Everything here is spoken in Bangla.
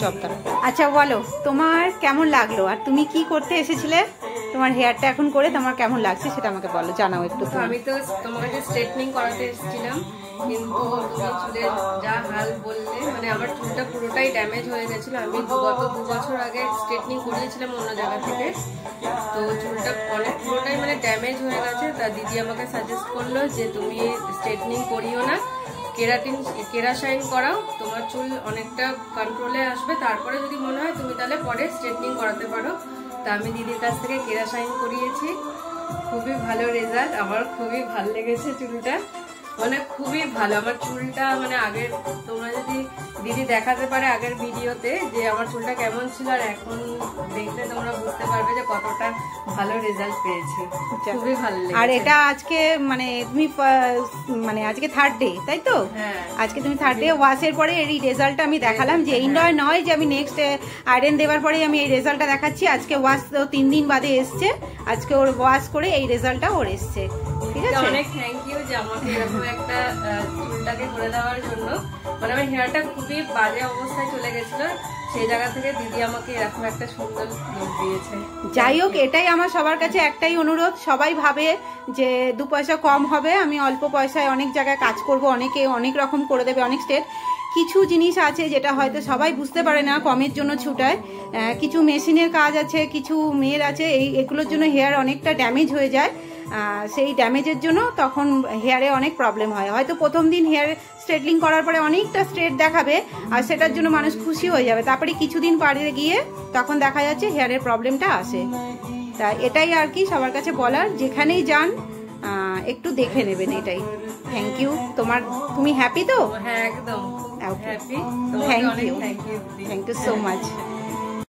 চপটা। আচ্ছা বলো তোমার কেমন লাগলো, আর তুমি কি করতে এসেছিলে, তোমার হেয়ারটা এখন করে তোমার কেমন লাগছে সেটা আমাকে বলো, জানাও একটু। আমি তো তোমার কাছে স্ট্রেটনিং করাতে এসেছিলাম, কিন্তু তুমি চুলের যা হাল বললে, মানে আমার চুলটা পুরোটাই ড্যামেজ হয়ে গেছিল। আমি গত 2 বছর আগে স্ট্রেটনিং করিয়েছিলাম অন্য জায়গা থেকে, তো চুলটা অনেক পুরোটাই মানে ড্যামেজ হয়ে গেছে। তা দিদি আমাকে সাজেস্ট করলো যে তুমি স্ট্রেটনিং করিও না, কেরাশাইন করাও, তোমার চুল অনেকটা কন্ট্রোলে আসবে, তারপরে যদি মনে হয় তুমি তাহলে পরে স্ট্রেটনিং করাতে পারো। তা আমি দিদির কাছ থেকে কেরাশাইন করিয়েছি, খুবই ভালো রেজাল্ট, আমার খুবই ভালো লেগেছে চুলটা, মানে খুবই ভালো। আমার চুলটা মানে আগের, তোমরা যদি দিদি দেখাতে পারে আগের ভিডিওতে যে আমার চুলটা কেমন ছিল, আর এখন দেখলে তোমরা বুঝতে পারবে যে কতটা ভালো রেজাল্ট পেয়েছি, খুবই ভালো লেগেছে। আর এটা আজকে মানে তুমি মানে আজকে 3rd ডে, তাই তো? হ্যাঁ, আজকে তুমি 3rd ডে ওয়াশের পরে এই রেজাল্টটা আমি দেখালাম, যে এই নয় যে আমি নেক্সট আয়রন দেওয়ার পরেই আমি এই রেজাল্টটা দেখাচ্ছি। আজকে ওয়াশ তো 3 দিন বাদে এসছে, আজকে ওর ওয়াশ করে এই রেজাল্টটা ওর এসছে। ঠিক আছে, অনেক থ্যাংক ইউ যে আমাকে এরকম একটা চুলটাকে করে দেওয়ার জন্য। মানে আমার হেয়ারটা খুবই বাজে অবস্থায় চলে গেছিল, সেই জায়গা থেকে দিদি আমাকে এরকম একটা সুন্দর লুক দিয়েছে। যাই হোক, এটাই আমার সবার কাছে একটাই অনুরোধ, সবাই ভাবে যে 2 পয়সা কম হবে, আমি অল্প পয়সায় অনেক জায়গায় কাজ করব, অনেকে অনেক রকম করে দেবে, অনেক স্টেট। কিছু জিনিস আছে যেটা হয়তো সবাই বুঝতে পারে না, কমের জন্য ছুটায়। কিছু মেশিনের কাজ আছে, কিছু মেয়ের আছে, এগুলোর জন্য হেয়ার অনেকটা ড্যামেজ হয়ে যায়। সেই ড্যামেজের জন্য তখন হেয়ারে অনেক প্রবলেম হয়। হয়তো প্রথম দিন হেয়ার স্ট্রেটনিং করার পরে অনেকটা স্ট্রেট দেখাবে, আর সেটার জন্য মানুষ খুশি হয়ে যাবে, তারপরে কিছুদিন পরে গিয়ে তখন দেখা যাচ্ছে হেয়ারের প্রবলেমটা আসে। তা এটাই আর কি সবার কাছে বলার, যেখানেই যান একটু দেখে নেবেন, এটাই। Thank you. তুমি হ্যাপি তো? হ্যাঁ একদম happy. Thank you so much.